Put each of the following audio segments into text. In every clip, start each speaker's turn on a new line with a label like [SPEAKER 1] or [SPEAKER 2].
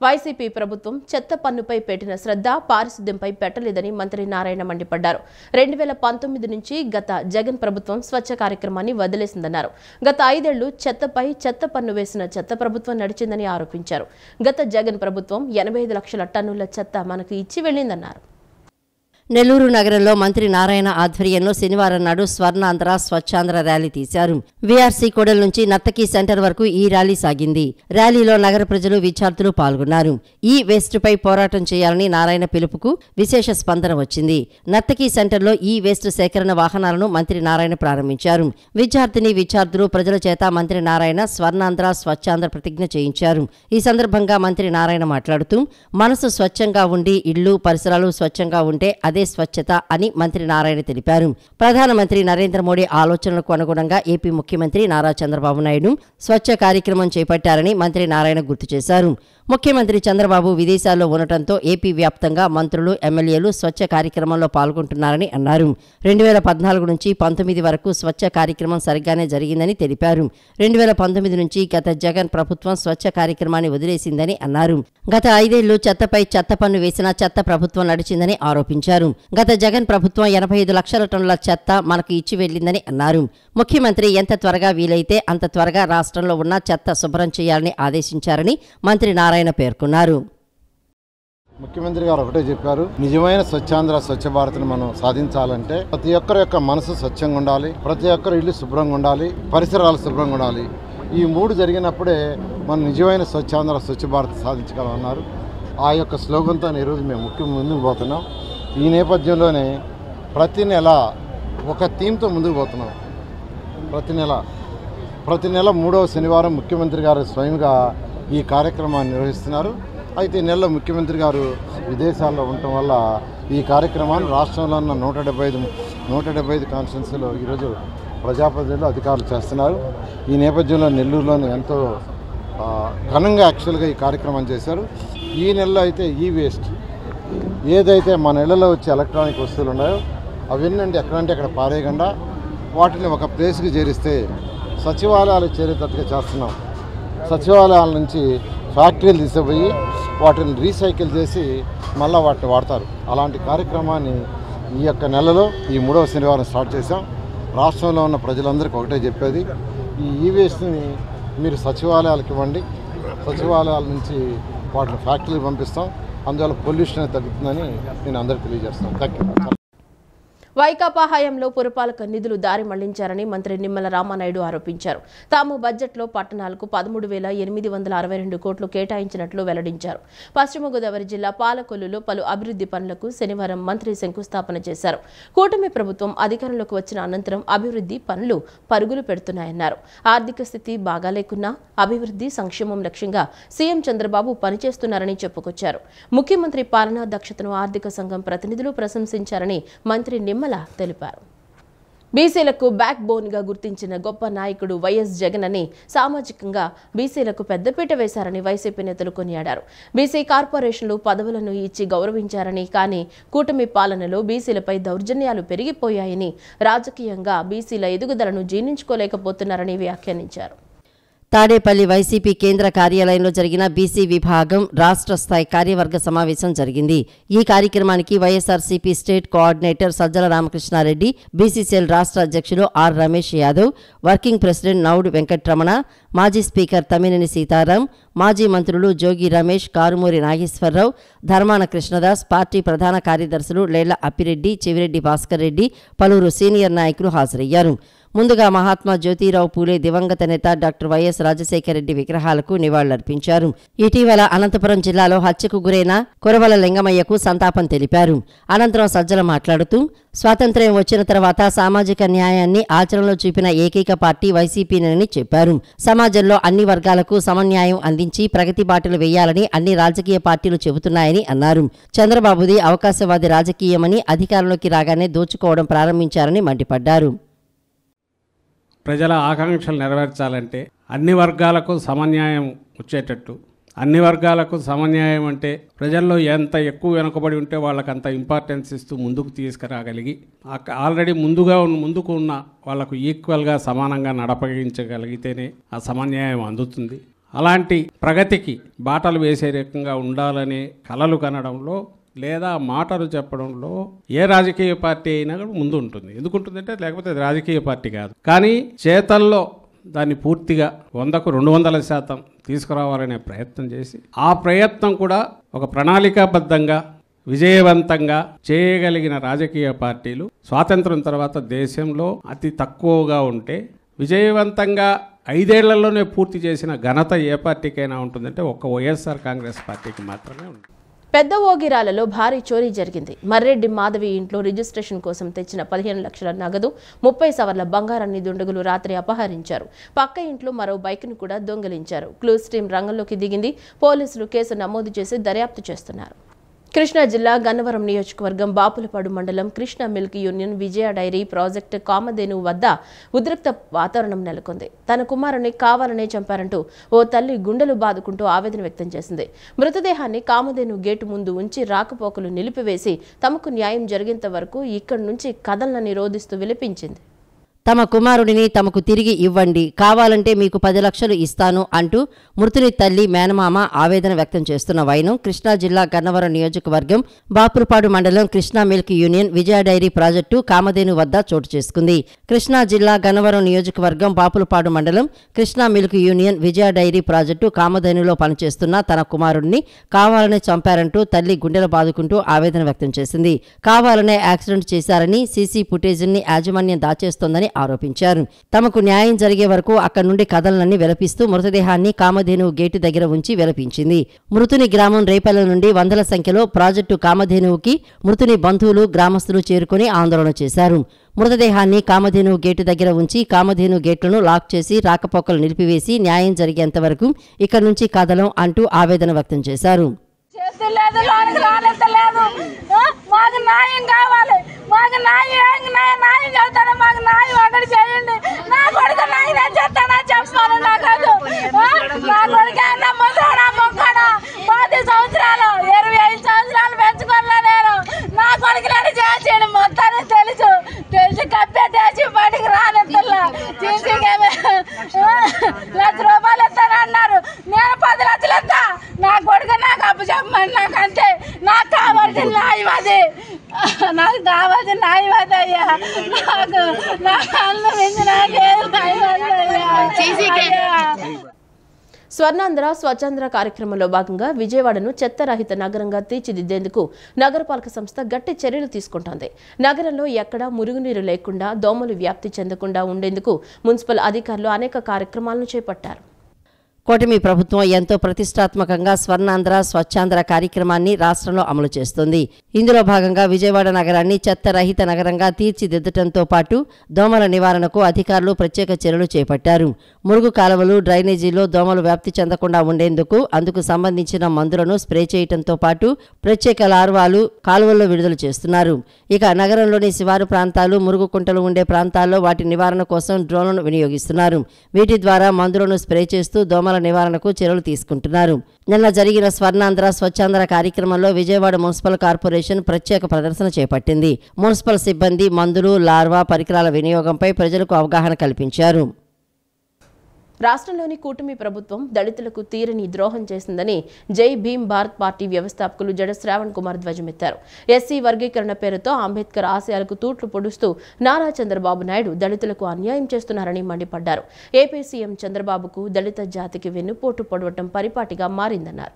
[SPEAKER 1] YCP ప్రభుత్వం చెత్త పన్నుపై పెట్టిన శ్రద్ధ పారిశుద్ధ్యంపై పెట్టలేదని మంత్రి నారాయణ మండిపడ్డారు. 2019 నుంచి గత జగన్ ప్రభుత్వం స్వచ్ఛ కార్యక్రమాన్ని వదిలేసిందన్నారు. గత 5 ఏళ్లు చెత్తపై చెత్త పన్ను వేసిన చెత్త ప్రభుత్వం నడిచిందని ఆరోపించారు. గత జగన్ ప్రభుత్వం 85 లక్షల టన్నుల చెత్త మనకు ఇచ్చి వెళ్లిందన్నారు.
[SPEAKER 2] నెల్లూరు నగరంలో మంత్రి నారాయణ ఆధ్వర్యంలో శనివారం నాడు స్వర్ణాంధ్ర స్వచ్ఛాంధ్ర ర్యాలీ తీశారు. వీఆర్సీ కూడలి నుంచి నర్తకీ సెంటర్ వరకు ఈ ర్యాలీ సాగింది. ర్యాలీలో నగర ప్రజలు, విద్యార్థులు పాల్గొన్నారు. ఈ వేస్ట్పై పోరాటం చేయాలని నారాయణ పిలుపుకు విశేష స్పందన వచ్చింది. నర్తకీ సెంటర్లో ఈ వేస్ట్ సేకరణ వాహనాలను మంత్రి నారాయణ ప్రారంభించారు. విద్యార్థులు ప్రజల చేత మంత్రి నారాయణ స్వర్ణాంధ్ర స్వచ్ఛాంధ్ర ప్రతిజ్ఞ చేయించారు. ఈ సందర్భంగా మంత్రి నారాయణ మాట్లాడుతూ మనసు స్వచ్ఛంగా ఉండి ఇళ్లు పరిసరాలు స్వచ్ఛంగా ఉంటే అదే స్వచ్ఛత అని మంత్రి నారాయణ తెలిపారు. ప్రధానమంత్రి నరేంద్ర మోడీ ఆలోచనలకు అనుగుణంగా ఏపీ ముఖ్యమంత్రి నారా చంద్రబాబు నాయుడు స్వచ్ఛ కార్యక్రమం చేపట్టారని మంత్రి నారాయణ గుర్తు చేశారు. ముఖ్యమంత్రి చంద్రబాబు విదేశాల్లో ఉండటంతో ఏపీ వ్యాప్తంగా మంత్రులు, ఎమ్మెల్యేలు స్వచ్ఛ కార్యక్రమంలో పాల్గొంటున్నారని అన్నారు. 2014 నుంచి 19 వరకు స్వచ్ఛ కార్యక్రమం సరిగ్గానే జరిగిందని తెలిపారు. 2019 నుంచి గత జగన్ ప్రభుత్వం స్వచ్ఛ కార్యక్రమాన్ని వదిలేసిందని అన్నారు. గత 5 ఏళ్లు చెత్తపై చెత్త పన్ను వేసిన చెత్త ప్రభుత్వం నడిచిందని ఆరోపించారు. గత జగన్ ప్రభుత్వం 85 లక్షల టన్నుల చెత్త మనకు ఇచ్చి వెళ్లిందని అన్నారు. ముఖ్యమంత్రి ఎంత త్వరగా వీలైతే అంత త్వరగా రాష్ట్రంలో ఉన్న చెత్త శుభ్రం చేయాలని ఆదేశించారని మంత్రి నారాయణ పేర్కొన్నారు.
[SPEAKER 3] ముఖ్యమంత్రి గారు ఒకటే చెప్పారు, నిజమైన స్వచ్ఛాంధ్ర స్వచ్ఛ భారత్ను మనం సాధించాలంటే ప్రతి ఒక్కరి యొక్క మనసు స్వచ్ఛంగా ఉండాలి, ప్రతి ఒక్కరి ఇల్లు శుభ్రంగా ఉండాలి, పరిసరాలు శుభ్రంగా ఉండాలి. ఈ 3 జరిగినప్పుడే మనం నిజమైన స్వచ్ఛాంధ్ర స్వచ్ఛ భారత్ సాధించగలమన్నారు. ఆ యొక్క స్లోగన్తో ఈరోజు మేము ముందుకు పోతున్నాం. ఈ నేపథ్యంలోనే ప్రతి నెల ఒక థీమ్తో ముందుకు పోతున్నాం. ప్రతి నెల 3వ శనివారం ముఖ్యమంత్రి గారు స్వయంగా ఈ కార్యక్రమాన్ని నిర్వహిస్తున్నారు. అయితే ఈ నెలలో ముఖ్యమంత్రి గారు విదేశాల్లో ఉండటం వల్ల ఈ కార్యక్రమాన్ని రాష్ట్రంలో ఉన్న 175 కాన్స్టిట్యున్సీలో ఈరోజు ప్రజాప్రతినిధులు, అధికారులు చేస్తున్నారు. ఈ నేపథ్యంలో నెల్లూరులోని ఎంతో ఘనంగా యాక్చువల్గా ఈ కార్యక్రమం చేశారు. ఈ నెలలో అయితే ఈ వేస్ట్ ఏదైతే మన ఇళ్లలో వచ్చే ఎలక్ట్రానిక్ వస్తువులు ఉన్నాయో అవన్నీ ఎక్కడంటే అక్కడ పారేయకుండా వాటిని ఒక ప్లేస్కి చేరిస్తే సచివాలయాలు చేరేటట్టుగా చేస్తున్నాం. సచివాలయాల నుంచి ఫ్యాక్టరీలు తీసుకుపోయి వాటిని రీసైకిల్ చేసి మళ్ళీ వాటిని వాడతారు. అలాంటి కార్యక్రమాన్ని ఈ యొక్క నెలలో ఈ 3వ శనివారం స్టార్ట్ చేసాం. రాష్ట్రంలో ఉన్న ప్రజలందరికీ ఒకటే చెప్పేది, ఈ వేస్ట్ని మీరు సచివాలయాలకు ఇవ్వండి. సచివాలయాల నుంచి వాటిని ఫ్యాక్టరీకి పంపిస్తాం. అందువల్ల పొల్యూషన్ తగ్గుతుందని నేను అందరికీ తెలియజేస్తాను. Thank you.
[SPEAKER 1] వైకాపా హయాంలో పురపాలక నిధులు దారి మళ్లించారని మంత్రి నిమ్మల రామానాయుడు ఆరోపించారు. తాము బడ్జెట్లో పట్టణాలకు 13,862 కోట్లు కేటాయించినట్లు వెల్లడించారు. పశ్చిమ గోదావరి జిల్లా పాలకొల్లులో పలు అభివృద్ధి పనులకు శనివారం మంత్రి శంకుస్థాపన చేశారు. కూటమి ప్రభుత్వం అధికారంలోకి వచ్చిన అనంతరం అభివృద్ధి పనులు పరుగులు పెడుతున్నాయన్నారు. ఆర్థిక స్థితి బాగా లేకున్నా అభివృద్ధి సంక్షేమం లక్ష్యంగా సీఎం చంద్రబాబు పనిచేస్తున్నారని చెప్పుకొచ్చారు. ముఖ్యమంత్రి పాలనా దక్షతను ఆర్థిక సంఘం ప్రతినిధులు ప్రశంసించారని మంత్రి నిమ్మల తెలిపారు. బీసీలకు బ్యాక్ బోన్ గా గుర్తించిన గొప్ప నాయకుడు వైఎస్ జగన్ అని సామాజికంగా బీసీలకు పెద్దపీట వేశారని వైసీపీ నేతలు కొనియాడారు. బీసీ కార్పొరేషన్లు పదవులను ఇచ్చి గౌరవించారని, కానీ కూటమి పాలనలో బీసీలపై దౌర్జన్యాలు పెరిగిపోయాయని, రాజకీయంగా బీసీల ఎదుగుదలను జీర్ణించుకోలేకపోతున్నారని వ్యాఖ్యానించారు.
[SPEAKER 2] తాడేపల్లి వైసీపీ కేంద్ర కార్యాలయంలో జరిగిన బీసీ విభాగం రాష్ట్ర స్థాయి కార్యవర్గ సమావేశం జరిగింది. ఈ కార్యక్రమానికి YSRCP state coordinator Sajjala Ramakrishna Reddy, BCCL రాష్ట్ర అధ్యక్షులు R Ramesh Yadav, working president Naud Venkatramana, మాజీ స్పీకర్ తమ్మినేని సీతారాం, మాజీ మంత్రులు జోగి రమేష్, కారుమూరి నాగేశ్వరరావు, ధర్మాన కృష్ణదాస్, పార్టీ ప్రధాన కార్యదర్శులు లేళ్ల అప్పిరెడ్డి, చెవిరెడ్డి భాస్కర్ రెడ్డి, పలువురు సీనియర్ నాయకులు హాజరయ్యారు. ముందుగా మహాత్మా జ్యోతిరావు పూలే దివంగత నేత డాక్టర్ వైఎస్ రాజశేఖర రెడ్డి విగ్రహాలకు నివాళులర్పించారు. ఇటీవల అనంతపురం జిల్లాలో హత్యకు గురైన కురవల లింగమయ్యకు సంతాపం తెలిపారు. అనంతరం సజ్జల మాట్లాడుతూ, స్వాతంత్ర్యం వచ్చిన తర్వాత సామాజిక న్యాయాన్ని ఆచరణలో చూపిన ఏకైక పార్టీ వైసీపీనని చెప్పారు. సమాజంలో అన్ని వర్గాలకు సమన్యాయం అందించి ప్రగతి బాటలు వేయాలని అన్ని రాజకీయ పార్టీలు చెబుతున్నాయని అన్నారు. చంద్రబాబుది అవకాశవాది రాజకీయమని, అధికారంలోకి రాగానే దోచుకోవడం ప్రారంభించారని మండిపడ్డారు.
[SPEAKER 4] ప్రజల ఆకాంక్షలు నెరవేర్చాలంటే అన్ని వర్గాలకు సమన్యాయం వచ్చేటట్టు, అన్ని వర్గాలకు సమన్యాయం అంటే ప్రజల్లో ఎంత ఎక్కువ వెనుకబడి ఉంటే వాళ్ళకి అంత ఇంపార్టెన్స్ ఇస్తూ ముందుకు తీసుకురాగలిగి ఆల్రెడీ ముందుకు ఉన్న వాళ్లకు ఈక్వల్గా సమానంగా నడపగించగలిగితేనే ఆ సమన్యాయం అందుతుంది. అలాంటి ప్రగతికి బాటలు వేసే రకంగా ఉండాలనే కలలు కనడంలో లేదా మాటలు చెప్పడంలో ఏ రాజకీయ పార్టీ అయినా కూడా ముందు ఉంటుంది. ఎందుకు ఉంటుందంటే లేకపోతే అది రాజకీయ పార్టీ కాదు. కానీ చేతల్లో దాన్ని పూర్తిగా 100కు 200% తీసుకురావాలనే ప్రయత్నం చేసి ఆ ప్రయత్నం కూడా ఒక ప్రణాళికాబద్ధంగా విజయవంతంగా చేయగలిగిన రాజకీయ పార్టీలు స్వాతంత్రం తర్వాత దేశంలో అతి తక్కువగా ఉంటే విజయవంతంగా 5 ఏళ్లలోనే పూర్తి చేసిన ఘనత ఏ పార్టీకైనా ఉంటుందంటే ఒక్క వైఎస్ఆర్ కాంగ్రెస్ పార్టీకి మాత్రమే ఉంటుంది.
[SPEAKER 1] పెద్ద ఓగిరాలలో భారీ చోరీ జరిగింది. మర్రెడ్డి మాధవి ఇంట్లో రిజిస్ట్రేషన్ కోసం తెచ్చిన 15 లక్షల నగదు, 30 సవర్ల బంగారాన్ని దుండగులు రాత్రి అపహరించారు. పక్క ఇంట్లో మరో బైక్ను కూడా దొంగిలించారు. క్లూస్ టీం రంగంలోకి దిగింది. పోలీసులు కేసు నమోదు చేసి దర్యాప్తు చేస్తున్నారు. కృష్ణా జిల్లా గన్నవరం నియోజకవర్గం బాపులపాడు మండలం కృష్ణా మిల్క్ యూనియన్ విజయ డైరీ ప్రాజెక్టు కామధేను వద్ద ఉద్రిక్త వాతావరణం నెలకొంది. తన కుమారుని కావాలనే చంపారంటూ ఓ తల్లి గుండెలు బాదుకుంటూ ఆవేదన వ్యక్తం చేసింది. మృతదేహాన్ని కామధేను గేటు ముందు ఉంచి రాకపోకలు నిలిపివేసి తమకు న్యాయం జరిగేంత వరకు ఇక్కడి నుంచి కదలనని రోధిస్తూ విలపించింది.
[SPEAKER 2] తమ కుమారుడిని తమకు తిరిగి ఇవ్వండి, కావాలంటే మీకు 10 లక్షలు ఇస్తాను అంటూ మృతుని తల్లి మేనమామ ఆవేదన వ్యక్తం చేస్తున్న వైనం కృష్ణా జిల్లా గన్నవరం నియోజకవర్గం బాపులపాడు మండలం కృష్ణా మిల్క్ యూనియన్ విజయ డైరీ ప్రాజెక్టు కామధేను వద్ద చోటు చేసుకుంది. కృష్ణా జిల్లా గన్నవరం నియోజకవర్గం బాపులపాడు మండలం కృష్ణా మిల్క్ యూనియన్ విజయ డైరీ ప్రాజెక్టు కామధేనులో పనిచేస్తున్న తన కుమారుడిని కావాలనే చంపారంటూ తల్లి గుండెలు బాదుకుంటూ ఆవేదన వ్యక్తం చేసింది. కావాలనే యాక్సిడెంట్ చేశారని సీసీ ఫుటేజీని యాజమాన్యం దాచేస్తోందని ఆరోపించారు. తమకు న్యాయం జరిగే వరకు అక్కడి నుండి కదలనని విలపిస్తూ మృతదేహాన్ని కామధేను గేటు దగ్గర ఉంచి విలపించింది. మృతుని గ్రామం రేపల్ల నుండి వందల సంఖ్యలో ప్రాజెక్టు కామధేనువుకి మృతుని బంధువులు గ్రామస్తులు చేరుకుని ఆందోళన చేశారు. మృతదేహాన్ని కామధేను గేటు దగ్గర ఉంచి కామధేను గేట్లను లాక్ చేసి రాకపోకలు నిలిపివేసి న్యాయం జరిగేంత వరకు ఇక్కడి నుంచి కదలం అంటూ ఆవేదన వ్యక్తం చేశారు.
[SPEAKER 5] మాకు న్యాయం కావాలి, మాకు న్యాయం చెప్తాను, మాకు న్యాయం అక్కడ చేయండి. నా కొడుకు న్యాయం చేస్తానా చెప్పాను. నాకు నా కొడుకు అన్న ముసడా మొక్కడా 10 సంవత్సరాలు 25 సంవత్సరాలు పెంచుకోలే నేను. నా కొడుకులని చేసేయండి మొత్తాన్ని తెలిసి కప్పేసి బయటికి రానెత్తల్లా లక్ష రూపాయలు ఇస్తానన్నారు. నేను 10 లక్షలు ఇస్తా. నా కొడుకు నాకు అప్పు చెప్పమని నాకు అంతే. నాకు కావాల్సిన న్యాయం అది, నాకు కావాల్సిన న్యాయం అది అయ్యా. నా కళ్ళు మించి నాకేం న్యాయం అయ్యా.
[SPEAKER 1] స్వర్ణాంధ్ర స్వచ్ఛాంధ్ర కార్యక్రమంలో భాగంగా విజయవాడను చెత్తరహిత నగరంగా తీర్చిదిద్దేందుకు నగరపాలక సంస్థ గట్టి చర్యలు తీసుకుంటోంది. నగరంలో ఎక్కడా మురుగునీరు లేకుండా, దోమలు వ్యాప్తి చెందకుండా ఉండేందుకు మున్సిపల్ అధికారులు అనేక కార్యక్రమాలను చేపట్టారు.
[SPEAKER 2] కూటమి ప్రభుత్వం ఎంతో ప్రతిష్టాత్మకంగా స్వర్ణాంధ్ర స్వచ్ఛాంధ్ర కార్యక్రమాన్ని రాష్ట్రంలో అమలు చేస్తోంది. ఇందులో భాగంగా విజయవాడ నగరాన్ని చెత్తరహిత నగరంగా తీర్చిదిద్దటంతో పాటు దోమల నివారణకు అధికారులు ప్రత్యేక చర్యలు చేపట్టారు. మురుగు కాలువలు, డ్రైనేజీలో దోమలు వ్యాప్తి చెందకుండా ఉండేందుకు అందుకు సంబంధించిన మందులను స్ప్రే చేయడంతో పాటు ప్రత్యేక లార్వాలు కాలువల్లో విడుదల చేస్తున్నారు. ఇక నగరంలోని శివారు ప్రాంతాలు, మురుగు కుంటలు ఉండే ప్రాంతాల్లో వాటి నివారణ కోసం డ్రోన్లను వినియోగిస్తున్నారు. వీటి ద్వారా మందులను స్ప్రే చేస్తూ దోమల నివారణకు చర్యలు తీసుకుంటున్నారు. నిన్న జరిగిన స్వర్ణాంధ్ర స్వచ్ఛాంధ్ర కార్యక్రమంలో విజయవాడ మున్సిపల్ కార్పొరేషన్ ప్రత్యేక ప్రదర్శన చేపట్టింది. మున్సిపల్ సిబ్బంది మందులు, లార్వా పరికరాల వినియోగంపై ప్రజలకు అవగాహన కల్పించారు.
[SPEAKER 1] రాష్ట్రంలోని కూటమి ప్రభుత్వం దళితులకు తీరని ద్రోహం చేసిందని జై భీమ్ భారత్ పార్టీ వ్యవస్థాపకులు జడ శ్రావణ్ కుమార్ ధ్వజమెత్తారు. ఎస్సీ వర్గీకరణ పేరుతో అంబేద్కర్ ఆశయాలకు తూట్లు పొడుస్తూ నారా చంద్రబాబు నాయుడు దళితులకు అన్యాయం చేస్తున్నారని మండిపడ్డారు. ఏపీ సీఎం చంద్రబాబుకు దళిత జాతికి వెన్నుపోటు పొడవటం పరిపాటిగా మారిందన్నారు.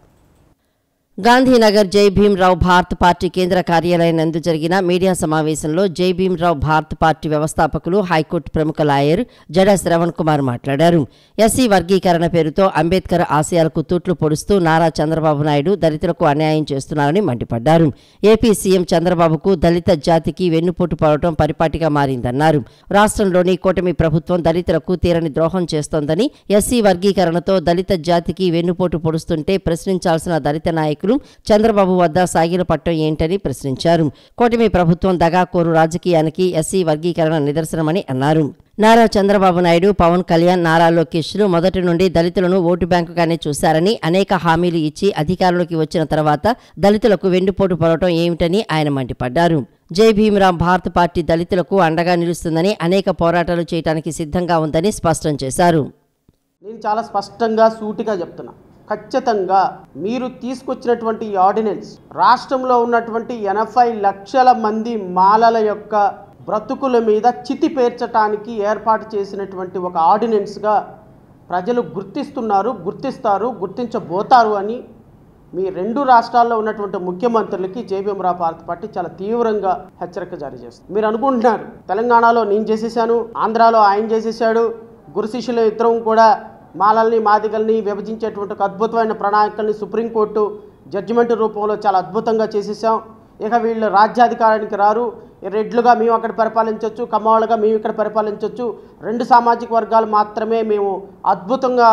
[SPEAKER 2] గాంధీనగర్ జై భీమ్రావ్ భారత్ పార్టీ కేంద్ర కార్యాలయం నందు జరిగిన మీడియా సమావేశంలో జై భీమ్రావ్ భారత్ పార్టీ వ్యవస్థాపకులు, హైకోర్టు ప్రముఖ లాయర్ జడ శ్రవణ్ కుమార్ మాట్లాడారు. ఎస్సీ వర్గీకరణ పేరుతో అంబేద్కర్ ఆశయాలకు తూట్లు పొడుస్తూ నారా చంద్రబాబు నాయుడు దళితులకు అన్యాయం చేస్తున్నారని మండిపడ్డారు. ఏపీ సీఎం చంద్రబాబుకు దళిత జాతికి వెన్నుపోటు పడటం పరిపాటిగా మారిందన్నారు. రాష్ట్రంలోని కూటమి ప్రభుత్వం దళితులకు తీరని ద్రోహం చేస్తోందని, ఎస్సీ వర్గీకరణతో దళిత జాతికి వెన్నుపోటు పొడుస్తుంటే ప్రశ్నించాల్సిన దళిత నాయకులు చంద్రబాబు వద్ద సాగిల పట్టం ఏంటని ప్రశ్నించారు. కూటమి ప్రభుత్వం దగాకోరు రాజకీయానికి ఎస్సీ వర్గీకరణ నిదర్శనమని అన్నారు. నారా చంద్రబాబు నాయుడు, పవన్ కళ్యాణ్, నారా లోకేష్లు మొదటి నుండి దళితులను ఓటు బ్యాంకుగానే చూశారని, అనేక హామీలు ఇచ్చి అధికారంలోకి వచ్చిన తర్వాత దళితులకు వెన్నుపోటు పడటం ఏమిటని ఆయన మండిపడ్డారు. జై భీమ్రావ్ భారత్ పార్టీ దళితులకు అండగా నిలుస్తుందని, అనేక పోరాటాలు చేయడానికి సిద్ధంగా ఉందని స్పష్టం చేశారు.
[SPEAKER 6] నేను చాలా స్పష్టంగా సూటిగా చెప్తున్నా, ఖచ్చితంగా మీరు తీసుకొచ్చినటువంటి ఈ ఆర్డినెన్స్ రాష్ట్రంలో ఉన్నటువంటి 80 లక్షల మంది మాలల యొక్క బ్రతుకుల మీద చితి పేర్చడానికి ఏర్పాటు చేసినటువంటి ఒక ఆర్డినెన్స్గా ప్రజలు గుర్తిస్తున్నారు, గుర్తిస్తారు, గుర్తించబోతారు అని మీ 2 రాష్ట్రాల్లో ఉన్నటువంటి ముఖ్యమంత్రులకి జేబీఎంరావు భారత పార్టీ చాలా తీవ్రంగా హెచ్చరిక జారీ చేస్తుంది. మీరు అనుకుంటున్నారు తెలంగాణలో నేను చేసేసాను, ఆంధ్రాలో ఆయన చేసేసాడు, గురు శిష్యులు ఇద్దరం కూడా మాలల్ని మాదిగల్ని విభజించేటువంటి ఒక అద్భుతమైన ప్రణాళికల్ని సుప్రీంకోర్టు జడ్జిమెంట్ రూపంలో చాలా అద్భుతంగా చేసేసాం, ఇక వీళ్ళు రాజ్యాధికారానికి రారు, రెడ్లుగా మేము అక్కడ పరిపాలించవచ్చు, కమ్మవాళ్ళుగా మేము ఇక్కడ పరిపాలించవచ్చు, 2 సామాజిక వర్గాలు మాత్రమే మేము అద్భుతంగా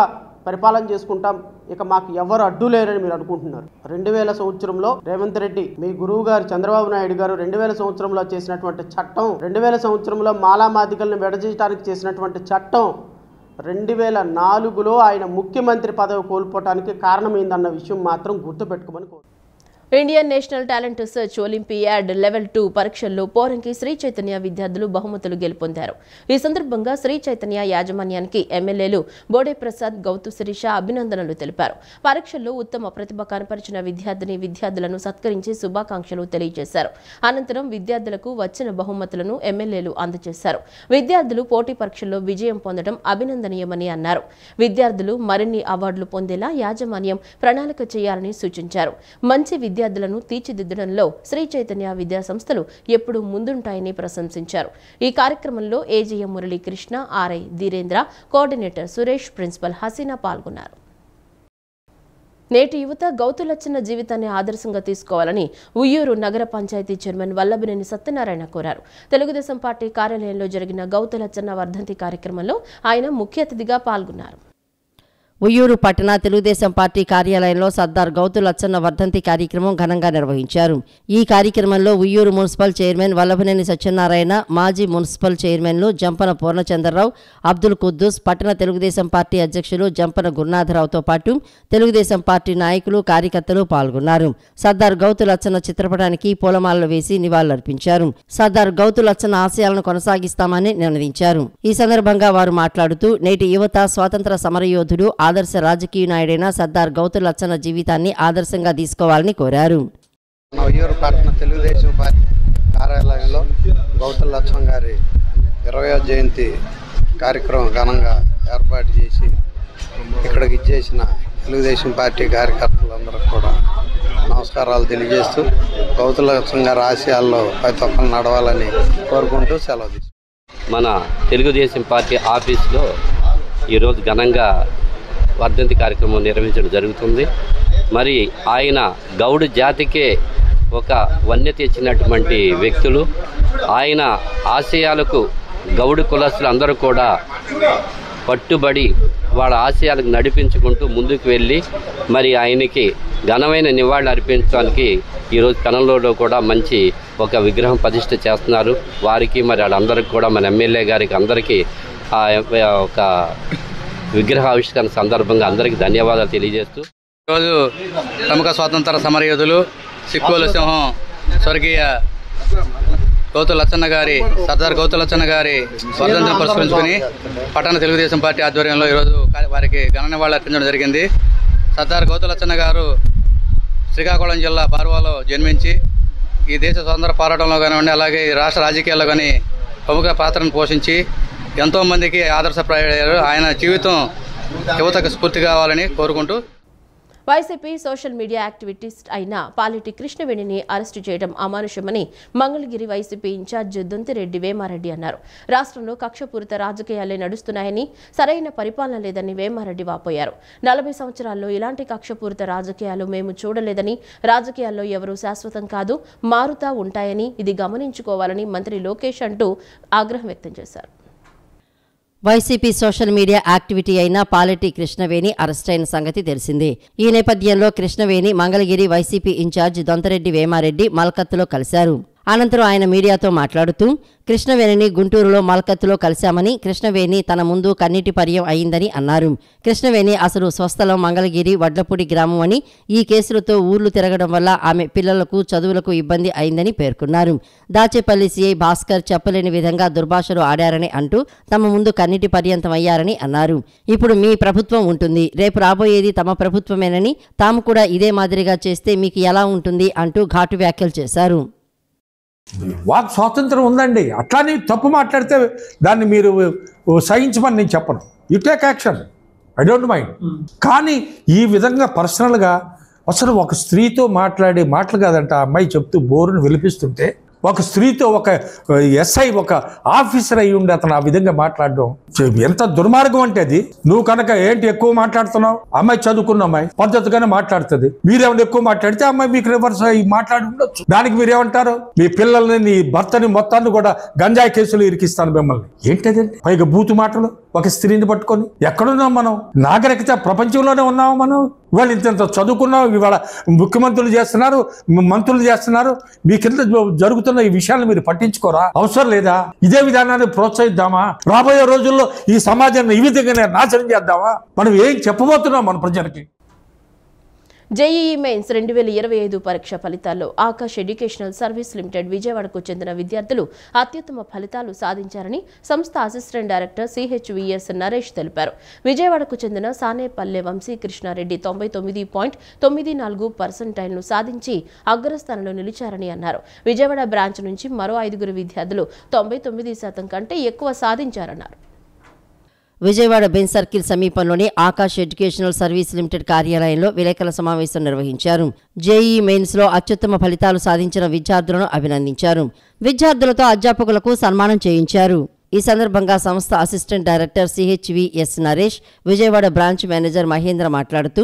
[SPEAKER 6] పరిపాలన చేసుకుంటాం, ఇక మాకు ఎవరు అడ్డు లేరని మీరు అనుకుంటున్నారు. 2000 సంవత్సరంలో రేవంత్ రెడ్డి మీ గురువు గారు చంద్రబాబు నాయుడు గారు 2000 సంవత్సరంలో చేసినటువంటి చట్టం, 2000 సంవత్సరంలో మాలామాదిగలను విడదీయడానికి చేసినటువంటి చట్టం 2004లో ఆయన ముఖ్యమంత్రి పదవి కోల్పోవడానికి కారణమైందన్న విషయం మాత్రం గుర్తుపెట్టుకోమని కోరు.
[SPEAKER 1] Indian national talent search olympiad level 2 పరీక్షల్లో పోరంకి శ్రీ చైతన్య విద్యార్థులు బహుమతులు గెలుపొందారు. ఈ సందర్భంగా శ్రీ చైతన్య యాజమాన్యానికి ఎమ్మెల్యేలు బోడే ప్రసాద్, గౌతు శిరీష అభినందనలు తెలిపారు. పరీక్షల్లో ఉత్తమ ప్రతిభ కనపరిచిన విద్యార్థులను సత్కరించి శుభాకాంక్షలు తెలియజేశారు. అనంతరం విద్యార్థులకు వచ్చిన బహుమతులను ఎమ్మెల్యేలు అందజేశారు. విద్యార్థులు పోటీ పరీక్షల్లో విజయం పొందడం అభినందనీయమని అన్నారు. విద్యార్థులు మరిన్ని అవార్డులు పొందేలా యాజమాన్యం ప్రణాళిక చేయాలని సూచించారు. మంచి విద్యార్థులను తీర్చిదిద్దడంలో శ్రీ చైతన్య విద్యా సంస్థలు ఎప్పుడూ ముందుంటాయని ప్రశంసించారు. ఈ కార్యక్రమంలో AGM Muralikrishna, RI Dheerendra, coordinator Suresh, principal Haseena పాల్గొన్నారు. నేటి యువత గౌతులచ్చన్న జీవితాన్ని ఆదర్శంగా తీసుకోవాలని ఉయ్యూరు నగర పంచాయతీ చైర్మన్ వల్లభినేని సత్యనారాయణ కోరారు. తెలుగుదేశం పార్టీ కార్యాలయంలో జరిగిన గౌతులచ్చన్న వర్ధంతి కార్యక్రమంలో ఆయన ముఖ్య అతిథిగా పాల్గొన్నారు.
[SPEAKER 2] ఉయ్యూరు పట్టణ తెలుగుదేశం పార్టీ కార్యాలయంలో సర్దార్ గౌతు లచ్చన్న వర్ధంతి కార్యక్రమం ఘనంగా నిర్వహించారు. ఈ కార్యక్రమంలో ఉయ్యూరు మున్సిపల్ చైర్మన్ వల్లభనేని సత్యనారాయణ, మాజీ మున్సిపల్ చైర్మన్లు జంపన పూర్ణచంద్రరావు, అబ్దుల్ కుద్దూస్, పట్టణ తెలుగుదేశం పార్టీ అధ్యక్షులు జంపన గురునాథరావుతో పాటు తెలుగుదేశం పార్టీ నాయకులు, కార్యకర్తలు పాల్గొన్నారు. సర్దార్ గౌతు లచ్చన్న చిత్రపటానికి పూలమాలలు వేసి నివాళులర్పించారు. సర్దార్ గౌతు లచ్చన్న ఆశయాలను కొనసాగిస్తామని నిర్ణయించారు. ఈ సందర్భంగా వారు మాట్లాడుతూ నేటి యువత స్వాతంత్ర సమరయోధుడు, ఆదర్శ రాజకీయ నాయుడైన సర్దార్ గౌతు లచ్చన్న జీవితాన్ని ఆదర్శంగా తీసుకోవాలని కోరారు.
[SPEAKER 7] ఉయ్యూరు పట్టణ తెలుగుదేశం పార్టీ కార్యాలయంలో గౌతు లచ్చన్న గారి 20వ జయంతి కార్యక్రమం ఘనంగా ఏర్పాటు చేసి ఇక్కడికి ఇచ్చేసిన తెలుగుదేశం పార్టీ కార్యకర్తలందరికీ కూడా నమస్కారాలు తెలియజేస్తూ గౌతు లచ్చన్న గారి ఆశయాల్లో ప్రతి ఒక్కరు నడవాలని కోరుకుంటూ సెలవు తీసుకుంటాం.
[SPEAKER 8] మన తెలుగుదేశం పార్టీ ఆఫీస్లో ఈరోజు ఘనంగా వర్ధంతి కార్యక్రమం నిర్వహించడం జరుగుతుంది. మరి ఆయన గౌడు జాతికే ఒక వన్యత ఇచ్చినటువంటి వ్యక్తులు. ఆయన ఆశయాలకు గౌడు కులస్తులు అందరూ కూడా పట్టుబడి వాళ్ళ ఆశయాలకు నడిపించుకుంటూ ముందుకు వెళ్ళి మరి ఆయనకి ఘనమైన నివాళులు అర్పించడానికి ఈరోజు కనంలో కూడా మంచి ఒక విగ్రహం ప్రతిష్ఠ చేస్తున్నారు. వారికి మరి వాళ్ళందరికీ కూడా మన ఎమ్మెల్యే గారికి అందరికీ ఒక విగ్రహ ఆవిష్కరణ సందర్భంగా అందరికీ ధన్యవాదాలు తెలియజేస్తూ
[SPEAKER 9] ఈరోజు ప్రముఖ స్వాతంత్ర సమరయోధులు సిక్కోలు సింహం స్వర్గీయ గౌతు లచ్చన్న గారి సర్దార్ గౌతు లచ్చన్న గారి వర్ధంతిని పురస్కరించుకుని పట్టణ తెలుగుదేశం పార్టీ ఆధ్వర్యంలో ఈరోజు వారికి ఘన నివాళులు అర్పించడం జరిగింది. సర్దార్ గౌతు లచ్చన్న గారు శ్రీకాకుళం జిల్లా బార్వాలో జన్మించి ఈ దేశ స్వాతంత్ర పోరాటంలో కానివ్వండి, అలాగే ఈ రాష్ట్ర రాజకీయాల్లో కానీ ప్రముఖ పాత్రను పోషించి ఎంతోమందికి ఆదర్శప్రాయుడయ్యారు. ఆయన జీవితం యువతకు స్ఫూర్తి కావాలని కోరుకుంటూ
[SPEAKER 1] వైసీపీ సోషల్ మీడియా యాక్టివిస్ట్ అయిన పాలెటి కృష్ణవేణిని అరెస్టు చేయడం అమానుషమని మంగళగిరి వైసీపీ ఇన్ఛార్జ్ దొంతిరెడ్డి వేమారెడ్డి అన్నారు. రాష్ట్రంలో కక్షపూరిత రాజకీయాలే నడుస్తున్నాయని, సరైన పరిపాలన లేదని వేమారెడ్డి వాపోయారు. 40 సంవత్సరాల్లో ఇలాంటి కక్షపూరిత రాజకీయాలు మేము చూడలేదని, రాజకీయాల్లో ఎవరూ శాశ్వతం కాదు, మారుతా ఉంటాయని ఇది గమనించుకోవాలని మంత్రి లోకేష్ అంటూ ఆగ్రహం వ్యక్తం చేశారు.
[SPEAKER 2] వైసీపీ సోషల్ మీడియా యాక్టివిటీ అయిన పాలెటి కృష్ణవేణి అరెస్టైన సంగతి తెలిసిందే. ఈ నేపథ్యంలో కృష్ణవేణి మంగళగిరి వైసీపీ ఇన్ఛార్జ్ దొంతరెడ్డి వేమారెడ్డి మల్కత్తులో కలిశారు. అనంతరం ఆయన మీడియాతో మాట్లాడుతూ కృష్ణవేణిని గుంటూరులో మల్కత్తులో కలిశామని, కృష్ణవేణి తన ముందు కన్నీటి పర్యం అయిందని అన్నారు. కృష్ణవేణి అసలు స్వస్థలం మంగళగిరి వడ్లపూడి గ్రామం అని, ఈ కేసులతో ఊర్లు తిరగడం వల్ల ఆమె పిల్లలకు చదువులకు ఇబ్బంది అయిందని పేర్కొన్నారు. దాచేపల్లి సీఐ భాస్కర్ చెప్పలేని విధంగా దుర్భాషలు ఆడారని అంటూ తమ ముందు కన్నీటి పర్యంతమయ్యారని అన్నారు. ఇప్పుడు మీ ప్రభుత్వం ఉంటుంది, రేపు రాబోయేది తమ ప్రభుత్వమేనని, తాము కూడా ఇదే మాదిరిగా చేస్తే మీకు ఎలా ఉంటుంది అంటూ ఘాటు వ్యాఖ్యలు చేశారు.
[SPEAKER 10] వాక్ స్వాతంత్రం ఉందండి, అట్లానే తప్పు మాట్లాడితే దాన్ని మీరు సహించమని నేను చెప్పను. You take action, I don't mind. కానీ ఈ విధంగా పర్సనల్గా అసలు ఒక స్త్రీతో మాట్లాడే మాటలు కాదంట ఆ అమ్మాయి చెప్తూ బోరును విలిపిస్తుంటే, ఒక స్త్రీతో ఒక ఎస్ఐ ఒక ఆఫీసర్ అయి ఉండి అతను ఆ విధంగా మాట్లాడడం ఎంత దుర్మార్గం అంటే అది. నువ్వు కనుక ఏంటి ఎక్కువ మాట్లాడుతున్నావు, అమ్మాయి చదువుకున్న అమ్మాయి పద్ధతిగానే మాట్లాడుతుంది, మీరేమైనా ఎక్కువ మాట్లాడితే అమ్మాయి మీకు రివర్స్ మాట్లాడి ఉండొచ్చు. దానికి మీరేమంటారు, మీ పిల్లల్ని నీ భర్తని మొత్తాన్ని కూడా గంజాయి కేసులు ఇరికిస్తాను మిమ్మల్ని, ఏంటదండి పైగా బూతు మాటలు ఒక స్త్రీని పట్టుకొని. ఎక్కడున్నాం మనం, నాగరికత ప్రపంచంలోనే ఉన్నాము మనం. ఇవాళ ఇంత చదువుకున్నాం, ఇవాళ ముఖ్యమంత్రులు చేస్తున్నారు, మంత్రులు చేస్తున్నారు, మీ కింద జరుగుతున్న ఈ విషయాలను మీరు పట్టించుకోరా? అవసరం లేదా? ఇదే విధానాన్ని ప్రోత్సహిద్దామా? రాబోయే రోజుల్లో ఈ సమాజాన్ని ఈ విధంగానే నాశనం చేద్దామా? మనం ఏం చెప్పబోతున్నాం మన ప్రజలకి?
[SPEAKER 1] జేఈఈ మెయిన్స్ 2025 పరీక్ష ఫలితాల్లో ఆకాష్ ఎడ్యుకేషనల్ సర్వీస్ లిమిటెడ్ విజయవాడకు చెందిన విద్యార్థులు అత్యుత్తమ ఫలితాలు సాధించారని సంస్థ అసిస్టెంట్ డైరెక్టర్ సిహెచ్విఎస్ నరేష్ తెలిపారు. విజయవాడకు చెందిన సానేపల్లె వంశీకృష్ణారెడ్డి 99.94% సాధించి అగ్రస్థానంలో నిలిచారని అన్నారు. విజయవాడ బ్రాంచ్ నుంచి మరో 5 విద్యార్థులు 99% కంటే ఎక్కువ సాధించారన్నారు.
[SPEAKER 2] విజయవాడ బెంచ్ సర్కిల్ సమీపంలోని ఆకాష్ ఎడ్యుకేషనల్ సర్వీస్ లిమిటెడ్ కార్యాలయంలో విలేకరుల సమావేశం నిర్వహించారు. జేఈఈ మెయిన్స్లో అత్యుత్తమ ఫలితాలు సాధించిన విద్యార్థులను అభినందించారు. విద్యార్థులతో అధ్యాపకులకు సన్మానం చేయించారు. ఈ సందర్భంగా సంస్థ assistant director CHVS Naresh, Vijayawada branch manager Mahendra మాట్లాడుతూ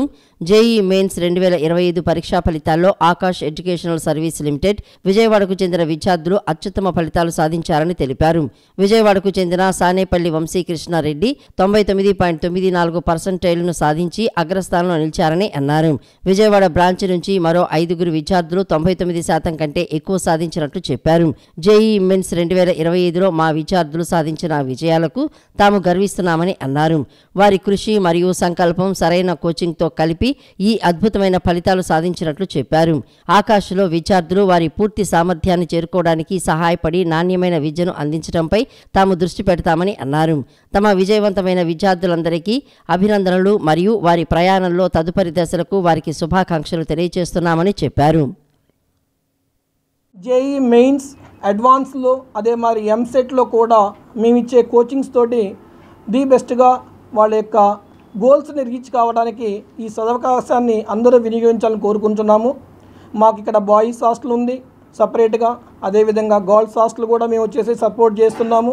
[SPEAKER 2] జేఈఈ మెయిన్స్ 2025 పరీక్షా ఫలితాల్లో ఆకాష్ ఎడ్యుకేషనల్ సర్వీస్ లిమిటెడ్ విజయవాడకు చెందిన విద్యార్థులు అత్యుత్తమ ఫలితాలు సాధించారని తెలిపారు. విజయవాడకు చెందిన సానేపల్లి వంశీకృష్ణారెడ్డి 99.94% సాధించి అగ్రస్థానంలో నిలిచారని అన్నారు. విజయవాడ బ్రాంచ్ నుంచి మరో 5 విద్యార్థులు 99% కంటే ఎక్కువ సాధించినట్లు చెప్పారు. జేఈఈ మెయిన్స్ 2025లో మా విద్యార్థులు సాధించిన విజయాలకు తాము గర్విస్తున్నామని అన్నారు. వారి కృషి మరియు సంకల్పం సరైన కోచింగ్తో కలిపి ఈ అద్భుతమైన ఫలితాలు సాధించినట్లు చెప్పారు. ఆకాష్లో విద్యార్థులు వారి పూర్తి సామర్థ్యాన్ని చేరుకోవడానికి సహాయపడి నాణ్యమైన విద్యను అందించడంపై తాము దృష్టి పెడతామని అన్నారు. తమ విజయవంతమైన విద్యార్థులందరికీ అభినందనలు మరియు వారి ప్రయాణంలో తదుపరి దశలకు వారికి శుభాకాంక్షలు తెలియజేస్తున్నామని చెప్పారు.
[SPEAKER 11] జేఈ మెయిన్స్ అడ్వాన్స్లో అదే మరి ఎంసెట్లో కూడా మేమిచ్చే కోచింగ్స్ తోటి ది బెస్ట్గా వాళ్ళ యొక్క గోల్స్ని రీచ్ కావడానికి ఈ సదవకాశాన్ని అందరూ వినియోగించాలని కోరుకుంటున్నాము. మాకు ఇక్కడ బాయ్స్ హాస్టల్ ఉంది సపరేట్గా, అదేవిధంగా గర్ల్స్ హాస్టల్ కూడా మేము వచ్చేసి సపోర్ట్ చేస్తున్నాము.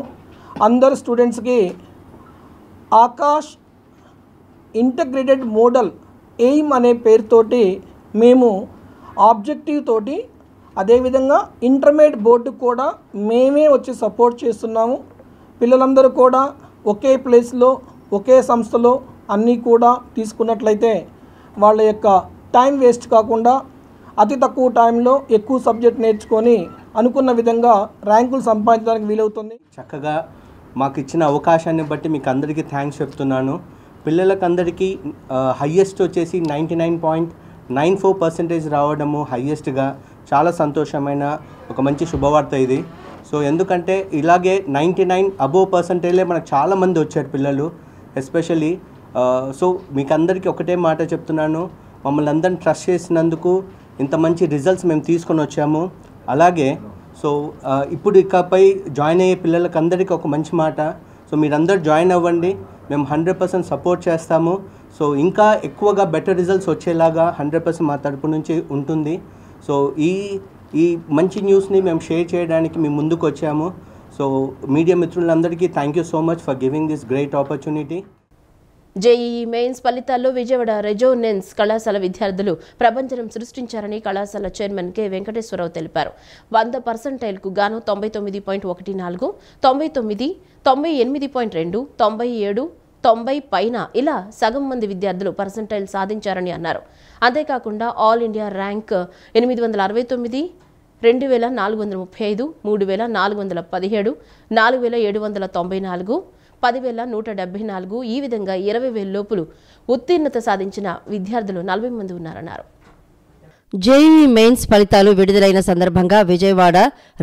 [SPEAKER 11] అందరు స్టూడెంట్స్కి ఆకాష్ ఇంటగ్రేటెడ్ మోడల్ ఎయిమ్ అనే పేరుతోటి మేము ఆబ్జెక్టివ్ తోటి, అదేవిధంగా ఇంటర్మీడియట్ బోర్డుకు కూడా మేమే వచ్చి సపోర్ట్ చేస్తున్నాము. పిల్లలందరూ కూడా ఒకే ప్లేస్లో ఒకే సంస్థలో అన్నీ కూడా తీసుకున్నట్లయితే వాళ్ళ యొక్క టైం వేస్ట్ కాకుండా అతి తక్కువ టైంలో ఎక్కువ సబ్జెక్ట్ నేర్చుకొని అనుకున్న విధంగా ర్యాంకులు సంపాదించడానికి వీలవుతుంది.
[SPEAKER 12] చక్కగా మాకు ఇచ్చిన అవకాశాన్ని బట్టి మీకు అందరికీ థ్యాంక్స్ చెప్తున్నాను. పిల్లలకందరికీ హయ్యెస్ట్ వచ్చేసి 99.94% రావడము హయ్యెస్ట్గా చాలా సంతోషమైన ఒక మంచి శుభవార్త ఇది. సో ఎందుకంటే ఇలాగే 99% మనకు చాలామంది వచ్చారు పిల్లలు ఎస్పెషల్లీ. సో మీకు అందరికీ ఒకటే మాట చెప్తున్నాను, మమ్మల్ని అందరిని ట్రస్ట్ చేసినందుకు ఇంత మంచి రిజల్ట్స్ మేము తీసుకొని వచ్చాము. అలాగే సో ఇప్పుడు ఇకపై జాయిన్ అయ్యే పిల్లలకి అందరికీ ఒక మంచి మాట, సో మీరందరూ జాయిన్ అవ్వండి, మేము 100% సపోర్ట్ చేస్తాము. సో ఇంకా ఎక్కువగా బెటర్ రిజల్ట్స్ వచ్చేలాగా 100% మా తరపు నుంచి ఉంటుంది. సో ఈ మంచి న్యూస్ని మేము షేర్ చేయడానికి మేము ముందుకు వచ్చాము. సో మీడియా మిత్రులందరికీ thank you so much for giving this great opportunity.
[SPEAKER 1] JEE mains ఫలితాల్లో విజయవాడ రెజోనెన్స్ కళాశాల విద్యార్థులు ప్రభంజనం సృష్టించారని కళాశాల చైర్మన్ కె వెంకటేశ్వరరావు తెలిపారు. 100%కు గాను 99.14, 99, 98.2, 97, 90 పైన ఇలా సగం మంది విద్యార్థులు పర్సెంటైల్ సాధించారని అన్నారు. అంతేకాకుండా ఆల్ ఇండియా ర్యాంక్ 869, 2435, 3417, 4794, 10,174 ఈ విధంగా 20,000 లోపులు ఉత్తీర్ణత సాధించిన విద్యార్థులు 40 మంది ఉన్నారన్నారు.
[SPEAKER 2] జేఈఈ మెయిన్స్ ఫలితాలు విడుదలైన సందర్భంగా విజయవాడ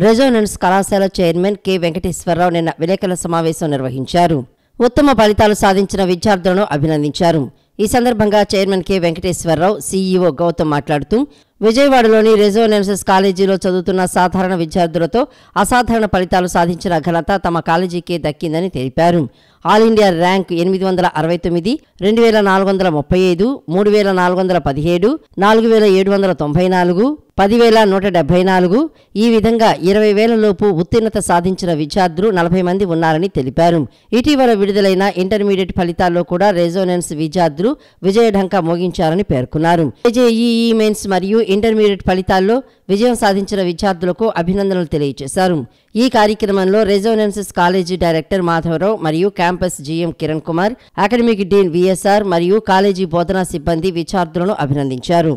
[SPEAKER 2] రెజోనెన్స్ కళాశాల చైర్మన్ కె వెంకటేశ్వరరావు నిన్న విలేకరుల సమావేశం నిర్వహించారు. ఉత్తమ ఫలితాలు సాధించిన విద్యార్థులను అభినందించారు. ఈ సందర్భంగా chairman K Venkateswararao, CEO Gautam మాట్లాడుతూ విజయవాడలోని రెజోనెన్సెస్ కాలేజీలో చదువుతున్న సాధారణ విద్యార్థులతో అసాధారణ ఫలితాలు సాధించిన ఘనత తమ కాలేజీకే దక్కిందని తెలిపారు. ఆల్ ఇండియా ర్యాంక్ 869, 2435, 3417, 4794, 10,174 ఈ విధంగా 20,000 లోపు ఉత్తీర్ణత సాధించిన విద్యార్థులు 40 మంది ఉన్నారని తెలిపారు. ఇటీవల విడుదలైన ఇంటర్మీడియట్ ఫలితాల్లో కూడా రెజోనెన్స్ విద్యార్థులు విజయఢంకా మోగించారని పేర్కొన్నారు. జేఈఈ మెయిన్స్ మరియు ఇంటర్మీడియట్ ఫలితాల్లో విజయం సాధించిన విద్యార్థులకు అభినందనలు తెలియజేశారు. ఈ కార్యక్రమంలో రెజోనెన్సెస్ కాలేజీ డైరెక్టర్ మాధవరావు మరియు campus GM Kiran Kumar, academic Deen VSR మరియు కాలేజీ బోధనా సిబ్బంది విద్యార్థులను అభినందించారు.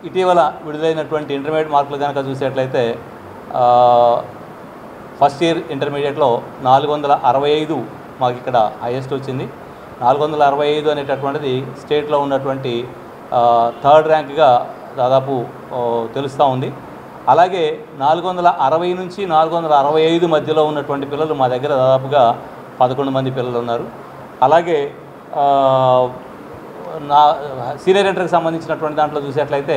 [SPEAKER 13] ఇటీవల విడుదలైనటువంటి ఇంటర్మీడియట్ మార్కులు కనుక చూసేట్లయితే ఫస్ట్ ఇయర్ ఇంటర్మీడియట్లో 465 మాకు ఇక్కడ హైయెస్ట్ వచ్చింది. 465 అనేటటువంటిది స్టేట్లో ఉన్నటువంటి థర్డ్ ర్యాంక్గా దాదాపు తెలుస్తూ ఉంది. అలాగే 460 నుంచి 465 మధ్యలో ఉన్నటువంటి పిల్లలు మా దగ్గర దాదాపుగా 11 మంది పిల్లలు ఉన్నారు. అలాగే సీనియర్ ఇంటర్కి సంబంధించినటువంటి దాంట్లో చూసేట్లయితే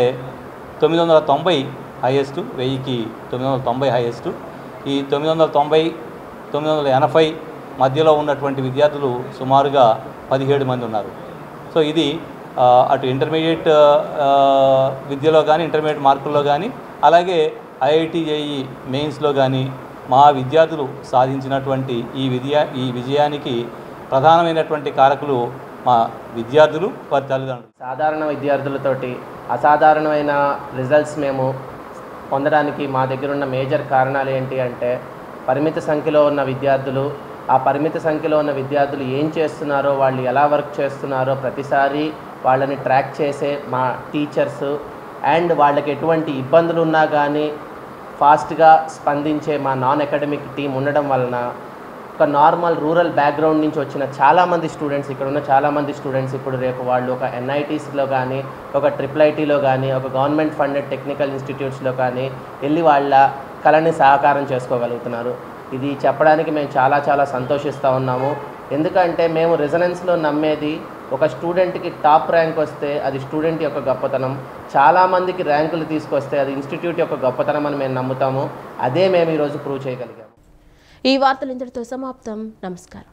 [SPEAKER 13] 990 హైయెస్ట్, 1000కి 990 హైయెస్ట్. ఈ 990, 980 మధ్యలో ఉన్నటువంటి విద్యార్థులు సుమారుగా 17 మంది ఉన్నారు. సో ఇది అటు ఇంటర్మీడియట్ విద్యలో కానీ, ఇంటర్మీడియట్ మార్కుల్లో కానీ, అలాగే ఐఐటి జేఈఈ మెయిన్స్లో కానీ మా విద్యార్థులు సాధించినటువంటి ఈ విజయానికి ప్రధానమైనటువంటి కారకులు మా విద్యార్థులు, వారి తల్లిదండ్రులు.
[SPEAKER 14] సాధారణ విద్యార్థులతోటి అసాధారణమైన రిజల్ట్స్ మేము పొందడానికి మా దగ్గర ఉన్న మేజర్ కారణాలు ఏంటి అంటే, పరిమిత సంఖ్యలో ఉన్న విద్యార్థులు, ఆ పరిమిత సంఖ్యలో ఉన్న విద్యార్థులు ఏం చేస్తున్నారో, వాళ్ళు ఎలా వర్క్ చేస్తున్నారో ప్రతిసారి వాళ్ళని ట్రాక్ చేసే మా టీచర్స్, అండ్ వాళ్ళకి ఎటువంటి ఇబ్బందులు ఉన్నా కానీ ఫాస్ట్గా స్పందించే మా నాన్ అకాడమిక్ టీం ఉండడం వలన ఒక నార్మల్ రూరల్ బ్యాక్గ్రౌండ్ నుంచి వచ్చిన చాలామంది స్టూడెంట్స్, ఇక్కడ ఉన్న చాలామంది స్టూడెంట్స్ ఇప్పుడు రేపు వాళ్ళు ఒక ఎన్ఐటీస్లో కానీ, ఒక IIITలో కానీ, ఒక గవర్నమెంట్ ఫండెడ్ టెక్నికల్ ఇన్స్టిట్యూట్స్లో కానీ వెళ్ళి వాళ్ళ కళని సహకారం చేసుకోగలుగుతున్నారు. ఇది చెప్పడానికి మేము చాలా సంతోషిస్తూ ఉన్నాము. ఎందుకంటే మేము రెజొనెన్స్లో నమ్మేది, ఒక స్టూడెంట్కి టాప్ ర్యాంక్ వస్తే అది స్టూడెంట్ యొక్క గొప్పతనం, చాలామందికి ర్యాంకులు తీసుకొస్తే అది ఇన్స్టిట్యూట్ యొక్క గొప్పతనం అని మేము నమ్ముతాము. అదే మేము ఈరోజు ప్రూవ్ చేయగలిగాము.
[SPEAKER 1] ఈ వార్తలు ఇంతటితో సమాప్తం. నమస్కారం.